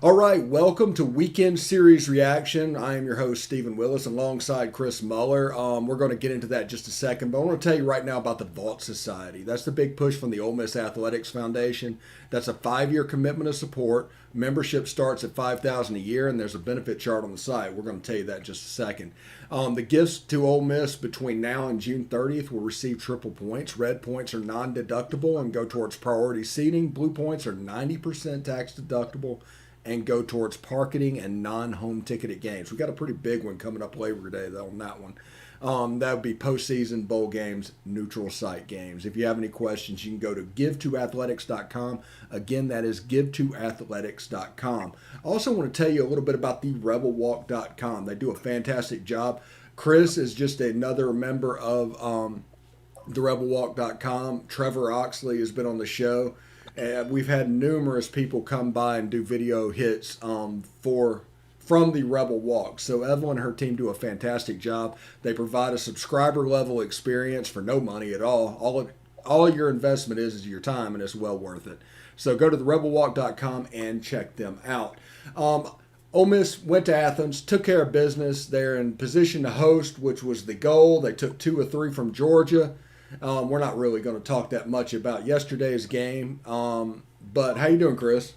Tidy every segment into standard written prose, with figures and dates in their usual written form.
All right, welcome to Weekend Series Reaction. I am your host, Stephen Willis, alongside Chris Muller. We're going to get into that in just a second, but I want to tell you right now about the Vault Society. That's the big push from the Ole Miss Athletics Foundation. That's a 5-year commitment of support. Membership starts at $5,000 a year, and there's a benefit chart on the site. We're going to tell you that in just a second. The gifts to Ole Miss between now and June 30th will receive triple points. Red points are non-deductible and go towards priority seating. Blue points are 90% tax deductible and go towards parking and non-home ticketed games. We got a pretty big one coming up Labor Day though on that one. That would be postseason bowl games, neutral site games. If you have any questions, you can go to give2athletics.com. Again, that is give2athletics.com. I also want to tell you a little bit about the rebelwalk.com. They do a fantastic job. Chris is just another member of the rebelwalk.com. Trevor Oxley has been on the show. We've had numerous people come by and do video hits from the Rebel Walk. So Evelyn and her team do a fantastic job. They provide a subscriber level experience for no money at all. All your investment is your time, and it's well worth it. So go to therebelwalk.com and check them out. Ole Miss went to Athens, took care of business. They're in position to host, which was the goal. They took 2 or 3 from Georgia. We're not really going to talk that much about yesterday's game. But how you doing, Chris?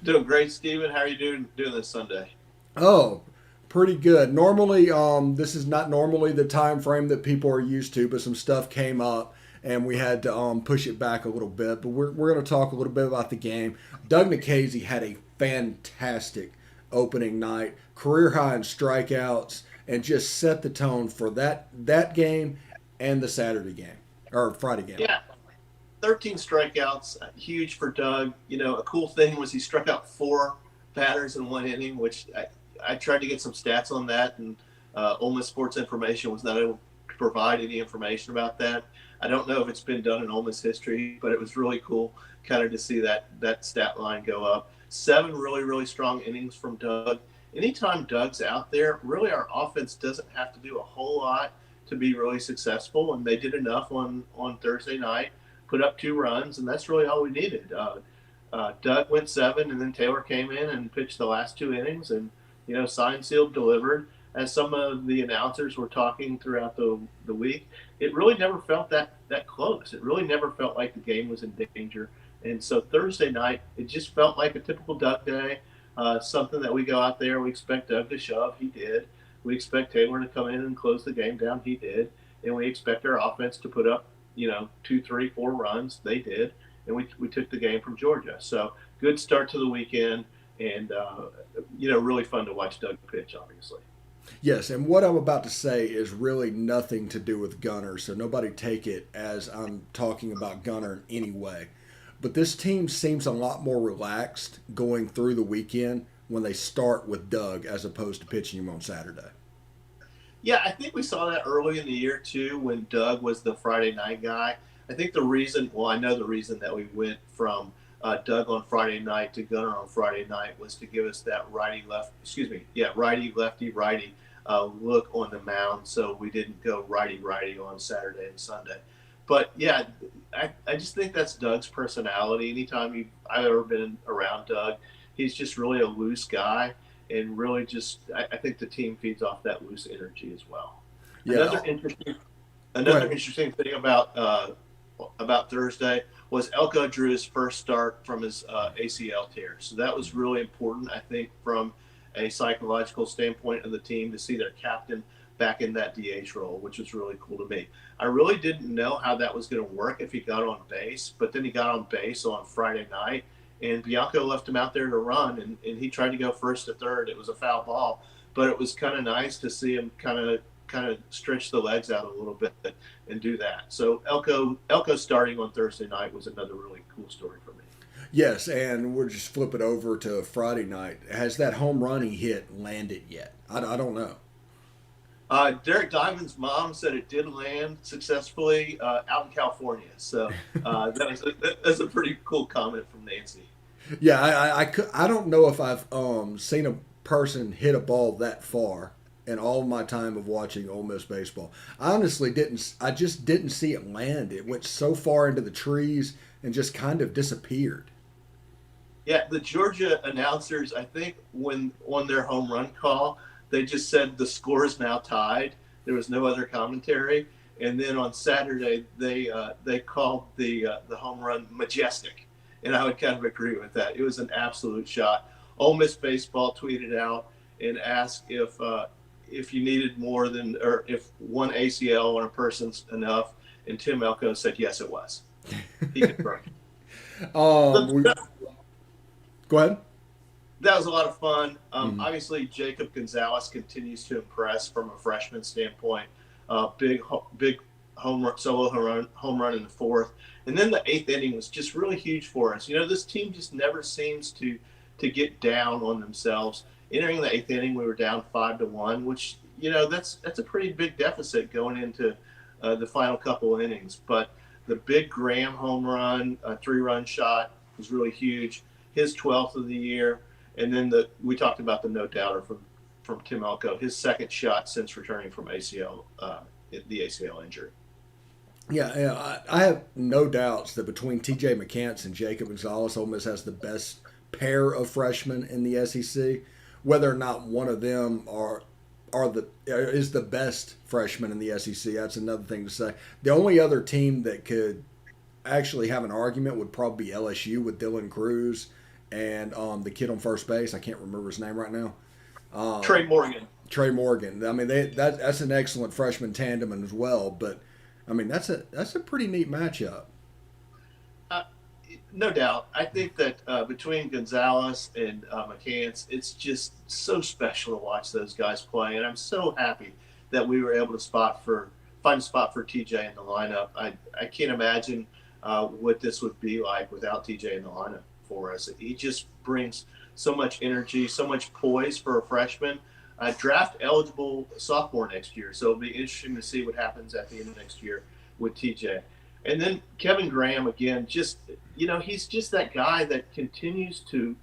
Doing great, Steven. How are you doing this Sunday? Oh, pretty good. Normally, this is not normally the time frame that people are used to, but some stuff came up and we had to push it back a little bit. But we're going to talk a little bit about the game. Doug Nikhazy had a fantastic opening night, career high in strikeouts, and just set the tone for that game and the Saturday game or Friday game. Yeah, 13 strikeouts, huge for Doug. You know, a cool thing was he struck out 4 batters in 1 inning, which I tried to get some stats on that, and Ole Miss Sports Information was not able to provide any information about that. I don't know if it's been done in Ole Miss history, but it was really cool kind of to see that stat line go up. 7 really, really strong innings from Doug. Anytime Doug's out there, really our offense doesn't have to do a whole lot to be really successful, and they did enough on Thursday night, put up 2 runs, and that's really all we needed. Doug went 7, and then Taylor came in and pitched the last 2 innings, and signed, sealed, delivered. As some of the announcers were talking throughout the week, it really never felt that close. It really never felt like the game was in danger. And so Thursday night, it just felt like a typical Doug day, something that we go out there, we expect Doug to shove. He did. We expect Taylor to come in and close the game down. He did. And we expect our offense to put up, 2, 3, 4 runs. They did. And we took the game from Georgia. So good start to the weekend, and, really fun to watch Doug pitch, obviously. Yes, and what I'm about to say is really nothing to do with Gunner, so nobody take it as I'm talking about Gunner in any way. But this team seems a lot more relaxed going through the weekend when they start with Doug as opposed to pitching him on Saturday. Yeah, I think we saw that early in the year, too, when Doug was the Friday night guy. I think I know the reason that we went from Doug on Friday night to Gunner on Friday night was to give us that righty lefty look on the mound, so we didn't go righty on Saturday and Sunday. But yeah, I just think that's Doug's personality. Anytime I've ever been around Doug, he's just really a loose guy, and really just I think the team feeds off that loose energy as well. Yeah. Another interesting thing about Thursday was Elko drew his first start from his ACL tear. So that was really important, I think, from a psychological standpoint of the team to see their captain back in that DH role, which was really cool to me. I really didn't know how that was going to work if he got on base, but then he got on base on Friday night, and Bianco left him out there to run, and he tried to go first to third. It was a foul ball, but it was kind of nice to see him kind of stretch the legs out a little bit and do that. So Elko starting on Thursday night was another really cool story for me. Yes, and we'll just flip it over to Friday night. Has that home run he hit landed yet? I don't know. Derek Diamond's mom said it did land successfully out in California. So that's a pretty cool comment from Nancy. Yeah, I don't know if I've seen a person hit a ball that far in all my time of watching Ole Miss baseball. I honestly didn't. I just didn't see it land. It went so far into the trees and just kind of disappeared. Yeah, the Georgia announcers, I think, when on their home run call, they just said the score is now tied. There was no other commentary, and then on Saturday they called the home run majestic, and I would kind of agree with that. It was an absolute shot. Ole Miss baseball tweeted out and asked if you needed more than, or if one ACL on a person's enough, and Tim Elko said yes, it was. He confirmed. We go ahead. That was a lot of fun. Mhm. Obviously, Jacob Gonzalez continues to impress from a freshman standpoint. Big home run in the fourth, and then the eighth inning was just really huge for us. You know, this team just never seems to get down on themselves. Entering the eighth inning, we were down 5-1, which, you know, that's a pretty big deficit going into the final couple of innings. But the big Graham home run, a 3-run shot, was really huge. His 12th of the year. And then we talked about the no doubter from Tim Elko, his second shot since returning from the ACL injury. Yeah, I have no doubts that between T.J. McCants and Jacob Gonzalez, Ole Miss has the best pair of freshmen in the SEC. Whether or not one of them is the best freshman in the SEC, that's another thing to say. The only other team that could actually have an argument would probably be LSU with Dylan Cruz and the kid on first base. I can't remember his name right now. Trey Morgan. Trey Morgan. I mean, that's an excellent freshman tandem as well. But I mean, that's a pretty neat matchup. Uh, no doubt. I think that between Gonzalez and McCants, it's just so special to watch those guys play, and I'm so happy that we were able to find a spot for TJ in the lineup. I can't imagine what this would be like without TJ in the lineup for us. He just brings so much energy, so much poise for a freshman. Draft eligible sophomore next year, so it'll be interesting to see what happens at the end of next year with TJ. And then Kevin Graham, again, just, you know, he's just that guy that continues to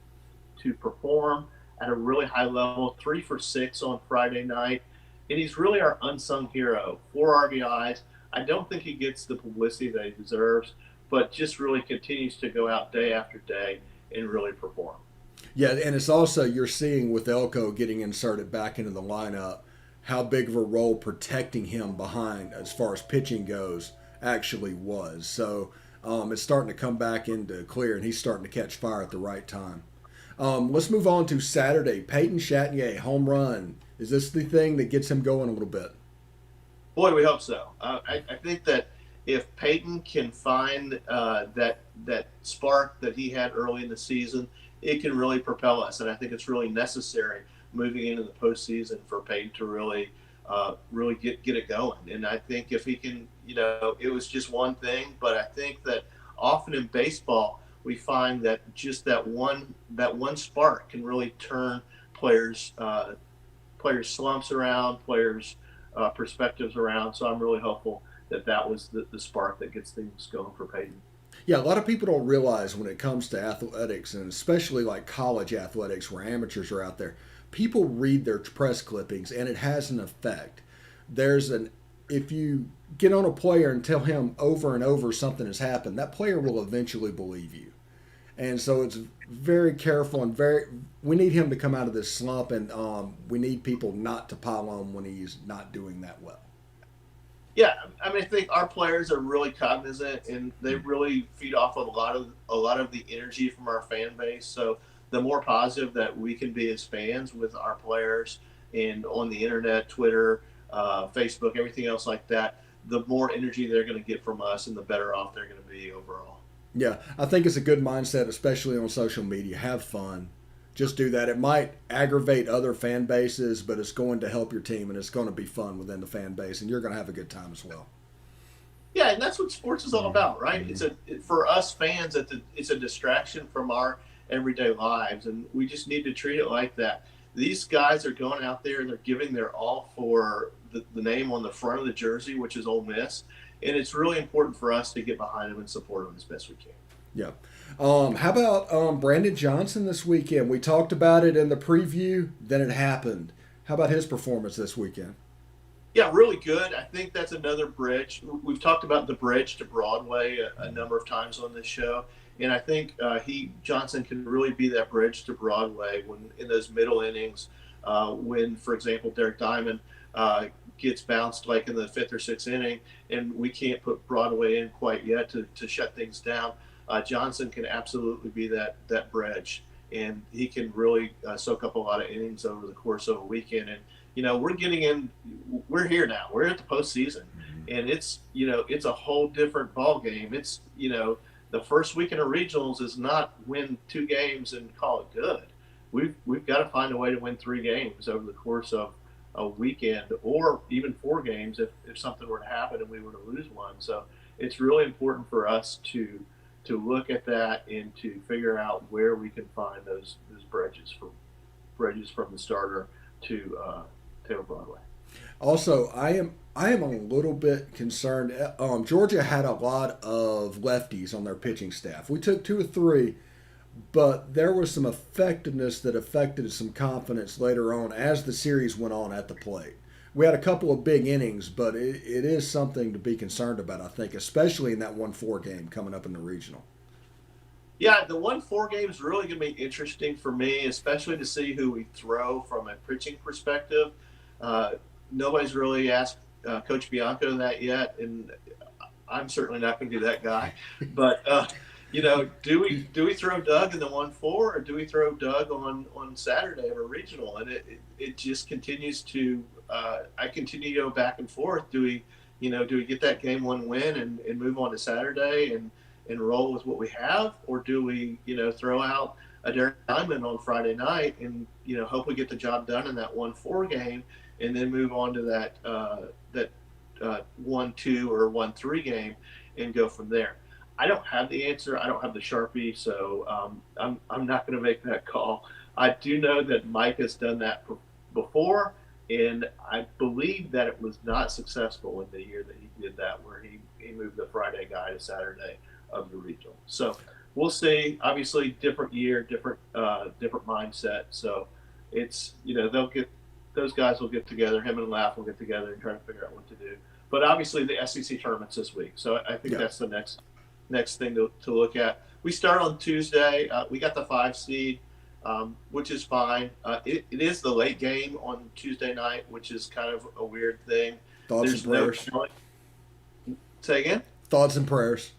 perform at a really high level. 3 for 6 on Friday night, and he's really our unsung hero. 4 RBIs. I don't think he gets the publicity that he deserves, but just really continues to go out day after day and really perform. Yeah, and it's also, you're seeing with Elko getting inserted back into the lineup, how big of a role protecting him behind as far as pitching goes actually was. So it's starting to come back into clear, and he's starting to catch fire at the right time. Let's move on to Saturday. Peyton Chatagnier, home run. Is this the thing that gets him going a little bit? Boy, we hope so. I think that if Peyton can find that spark that he had early in the season, it can really propel us. And I think it's really necessary moving into the postseason for Peyton to really get it going. And I think if he can, you know, it was just one thing, but I think that often in baseball we find that just that one spark can really turn players slumps around, players perspectives around. So I'm really hopeful that was the spark that gets things going for Peyton. Yeah, a lot of people don't realize when it comes to athletics, and especially like college athletics where amateurs are out there, people read their press clippings and it has an effect. If you get on a player and tell him over and over something has happened, that player will eventually believe you. And so it's very careful and we need him to come out of this slump, and we need people not to pile on when he's not doing that well. Yeah, I mean, I think our players are really cognizant, and they really feed off of a lot of the energy from our fan base. So the more positive that we can be as fans with our players and on the internet, Twitter, Facebook, everything else like that, the more energy they're going to get from us, and the better off they're going to be overall. Yeah, I think it's a good mindset, especially on social media. Have fun. Just do that. It might aggravate other fan bases, but it's going to help your team, and it's going to be fun within the fan base, and you're going to have a good time as well. Yeah, and that's what sports is all about, right? For us fans, it's a distraction from our everyday lives, and we just need to treat it like that. These guys are going out there and they're giving their all for the name on the front of the jersey, which is Ole Miss, and it's really important for us to get behind them and support them as best we can. Yeah. How about Brandon Johnson this weekend? We talked about it in the preview, then it happened. How about his performance this weekend? Yeah, really good. I think that's another bridge. We've talked about the bridge to Broadway a number of times on this show, And I think Johnson can really be that bridge to Broadway when in those middle innings, when, for example, Derek Diamond gets bounced like in the fifth or sixth inning, and we can't put Broadway in quite yet to shut things down. Johnson can absolutely be that bridge, and he can really soak up a lot of innings over the course of a weekend. And we're here now. We're at the postseason, and it's a whole different ball game. It's the first weekend of regionals is not win 2 games and call it good. We've got to find a way to win 3 games over the course of a weekend, or even 4 games if something were to happen and we were to lose one. So it's really important for us to look at that and to figure out where we can find those bridges from the starter to Broadway. Also, I am a little bit concerned. Georgia had a lot of lefties on their pitching staff. We took 2 or 3, but there was some effectiveness that affected some confidence later on as the series went on at the plate. We had a couple of big innings, but it is something to be concerned about, I think, especially in that 1-4 game coming up in the regional. Yeah, the 1-4 game is really going to be interesting for me, especially to see who we throw from a pitching perspective. Nobody's really asked Coach Bianco that yet, and I'm certainly not going to be that guy. But do we throw Doug in the 1-4, or do we throw Doug on Saturday of a regional? And it just continues to I continue to go back and forth. Do we get that game 1 win and move on to Saturday and roll with what we have, or do we throw out a Derek Diamond on Friday night and hope we get the job done in that 1-4 game, and then move on to that 1-2 or 1-3 game and go from there? I don't have the answer. I don't have the Sharpie, so I'm not going to make that call. I do know that Mike has done that before, and I believe that it was not successful in the year that he did that, where he moved the Friday guy to Saturday of the regional. So we'll see. Obviously, different year, different mindset. So it's those guys will get together. Him and Laugh will get together and try to figure out what to do. But obviously, the SEC tournament's this week, so I think that's the next thing to look at. We start on Tuesday. We got the 5 seed, which is fine. It is the late game on Tuesday night, which is kind of a weird thing. Thoughts and prayers. Say again? Thoughts and prayers.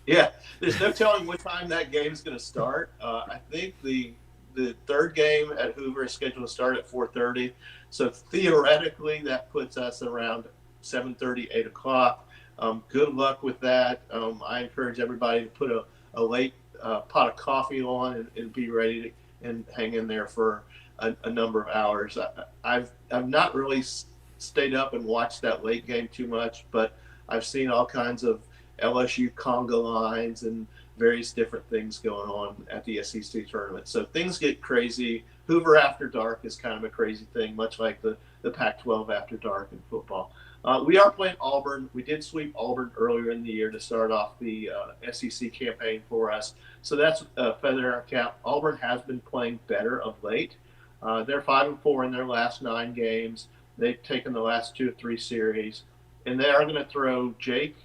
Yeah, there's no telling what time that game is going to start. I think the 3rd game at Hoover is scheduled to start at 4:30. So theoretically, that puts us around 7:30, 8 o'clock. Good luck with that. I encourage everybody to put a late pot of coffee on and be ready to, and hang in there for a number of hours. I've not really stayed up and watched that late game too much, but I've seen all kinds of LSU conga lines and various different things going on at the SEC tournament. So things get crazy. Hoover after dark is kind of a crazy thing, much like the Pac-12 after dark in football. We are playing Auburn. We did sweep Auburn earlier in the year to start off the SEC campaign for us. So that's a feather in our cap. Auburn has been playing better of late. They're 5-4 in their last 9 games. They've taken the last 2 or 3 series, and they are going to throw Jack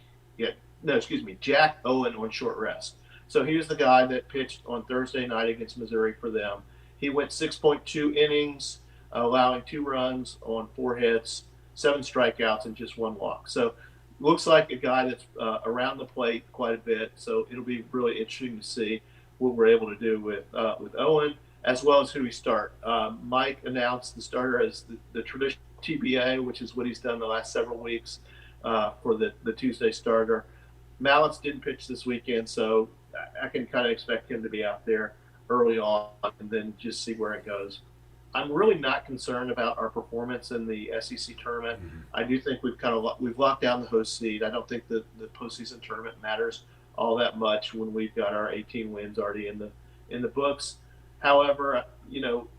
Owen on short rest. So he was the guy that pitched on Thursday night against Missouri for them. He went 6.2 innings, allowing 2 runs on 4 hits, 7 strikeouts, and just 1 walk. So looks like a guy that's around the plate quite a bit. So it'll be really interesting to see what we're able to do with Owen, as well as who we start. Mike announced the starter as the traditional TBA, which is what he's done the last several weeks for the Tuesday starter. Mallets didn't pitch this weekend, so I can kind of expect him to be out there early on and then just see where it goes. I'm really not concerned about our performance in the SEC tournament. Mm-hmm. I do think we've locked down the host seed. I don't think the postseason tournament matters all that much when we've got our 18 wins already in the books. However,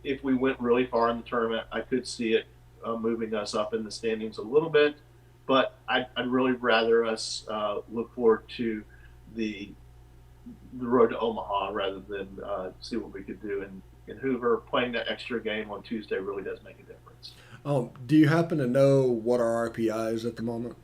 if we went really far in the tournament, I could see it moving us up in the standings a little bit. But I'd really rather us look forward to the road to Omaha rather than see what we could do in Hoover. Playing that extra game on Tuesday really does make a difference. Do you happen to know what our RPI is at the moment?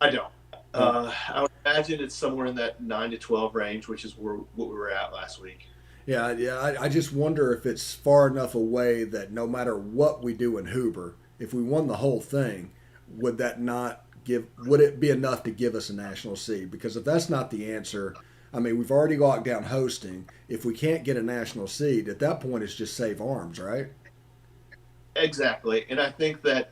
I don't. I would imagine it's somewhere in that 9 to 12 range, which is what we were at last week. Yeah. I just wonder if it's far enough away that no matter what we do in Hoover, if we won the whole thing, would that not give? Would it be enough to give us a national seed? Because if that's not the answer, I mean, we've already locked down hosting. If we can't get a national seed, at that point, it's just save arms, right? Exactly, and I think that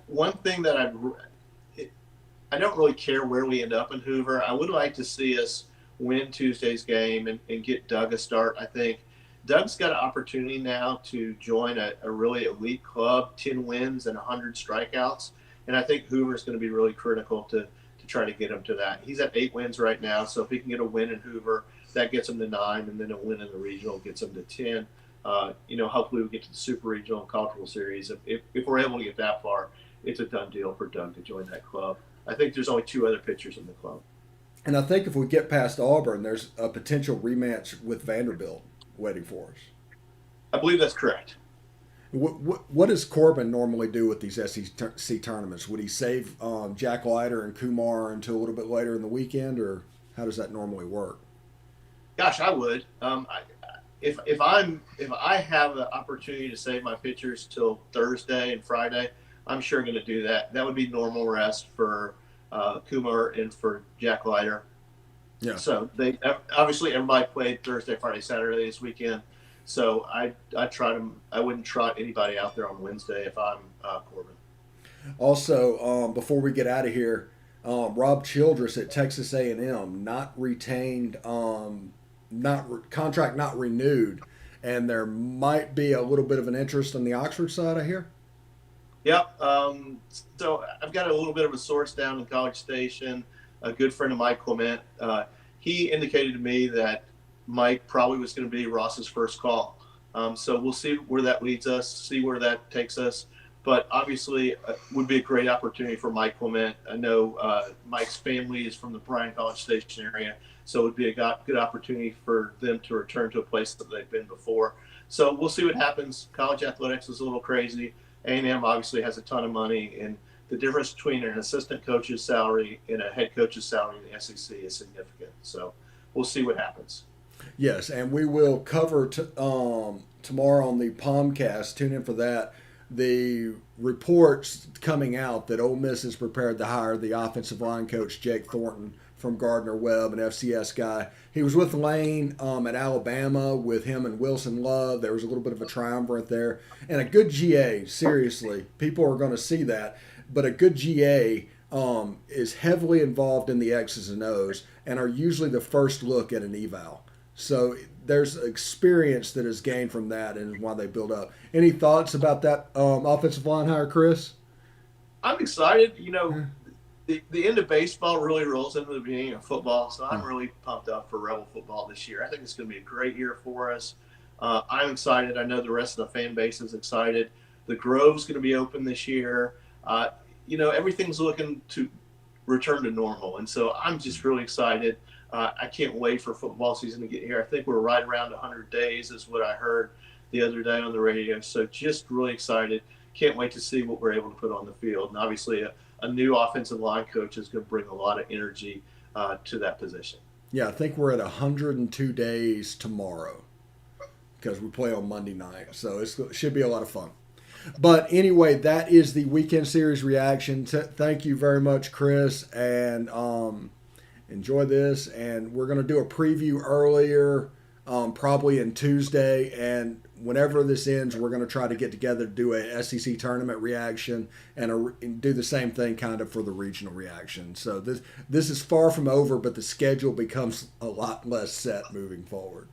one thing that I don't really care where we end up in Hoover. I would like to see us win Tuesday's game and get Doug a start. I think Doug's got an opportunity now to join a really elite club, 10 wins and 100 strikeouts. And I think Hoover's going to be really critical to try to get him to that. He's at 8 wins right now. So if he can get a win in Hoover, that gets him to 9, and then a win in the regional gets him to 10. Hopefully we get to the Super Regional and Cultural Series. If we're able to get that far, it's a done deal for Doug to join that club. I think there's only 2 other pitchers in the club. And I think if we get past Auburn, there's a potential rematch with Vanderbilt waiting for us. I believe that's correct. What does Corbin normally do with these SEC tournaments? Would he save Jack Leiter and Kumar until a little bit later in the weekend, or how does that normally work? Gosh, I would. If I have the opportunity to save my pitchers till Thursday and Friday, I'm sure going to do that. That would be normal rest for Kumar and for Jack Leiter. Yeah. So they obviously everybody played Thursday, Friday, Saturday this weekend. So I wouldn't trot anybody out there on Wednesday if I'm Corbin. Also, before we get out of here, Rob Childress at Texas A&M not retained, contract not renewed, and there might be a little bit of an interest on the Oxford side, I hear. Yep. So I've got a little bit of a source down in College Station, a good friend of Mike Clement. He indicated to me that Mike probably was going to be Ross's first call. So we'll see where that leads us, see where that takes us. But obviously, would be a great opportunity for Mike Clement. I know Mike's family is from the Bryan College Station area, so it would be a good opportunity for them to return to a place that they've been before. So we'll see what happens. College athletics is a little crazy. A&M obviously has a ton of money, and the difference between an assistant coach's salary and a head coach's salary in the SEC is significant. So we'll see what happens. Yes, and we will cover tomorrow on the Palmcast. Tune in for that. The reports coming out that Ole Miss is prepared to hire the offensive line coach Jake Thornton from Gardner-Webb, an FCS guy. He was with Lane at Alabama with him and Wilson Love. There was a little bit of a triumvirate there. And a good GA, seriously. People are going to see that. But a good GA is heavily involved in the X's and O's and are usually the first look at an eval. So there's experience that is gained from that and why they build up. Any thoughts about that offensive line hire, Chris? I'm excited. The end of baseball really rolls into the beginning of football, so I'm really pumped up for Rebel football this year. I think it's going to be a great year for us. I'm excited. I know the rest of the fan base is excited. The Grove's going to be open this year. Everything's looking to return to normal, and so I'm just really excited. I can't wait for football season to get here. I think we're right around 100 days is what I heard the other day on the radio, so just really excited. Can't wait to see what we're able to put on the field, and obviously a new offensive line coach is going to bring a lot of energy to that position. Yeah, I think we're at 102 days tomorrow because we play on Monday night. So it should be a lot of fun. But anyway, that is the weekend series reaction. Thank you very much, Chris, and enjoy this. And we're going to do a preview earlier, probably in Tuesday. And whenever this ends, we're going to try to get together to do a SEC tournament reaction and do the same thing kind of for the regional reaction. So this is far from over, but the schedule becomes a lot less set moving forward.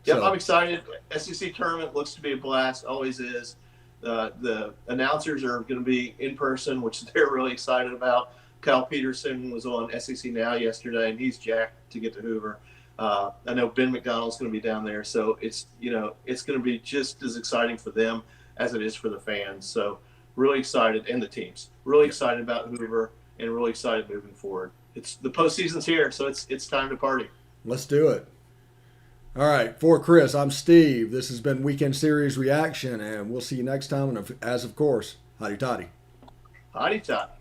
Yep, I'm excited. SEC tournament looks to be a blast, always is. The announcers are going to be in person, which they're really excited about. Kyle Peterson was on SEC Now yesterday, and he's jacked to get to Hoover. I know Ben McDonald's going to be down there, so it's going to be just as exciting for them as it is for the fans. So really excited, and the teams really excited about Hoover, and really excited moving forward. It's the postseason's here, so it's time to party. Let's do it. All right, for Chris, I'm Steve. This has been Weekend Series Reaction, and we'll see you next time. And as of course, hotty toddy. Hotty toddy.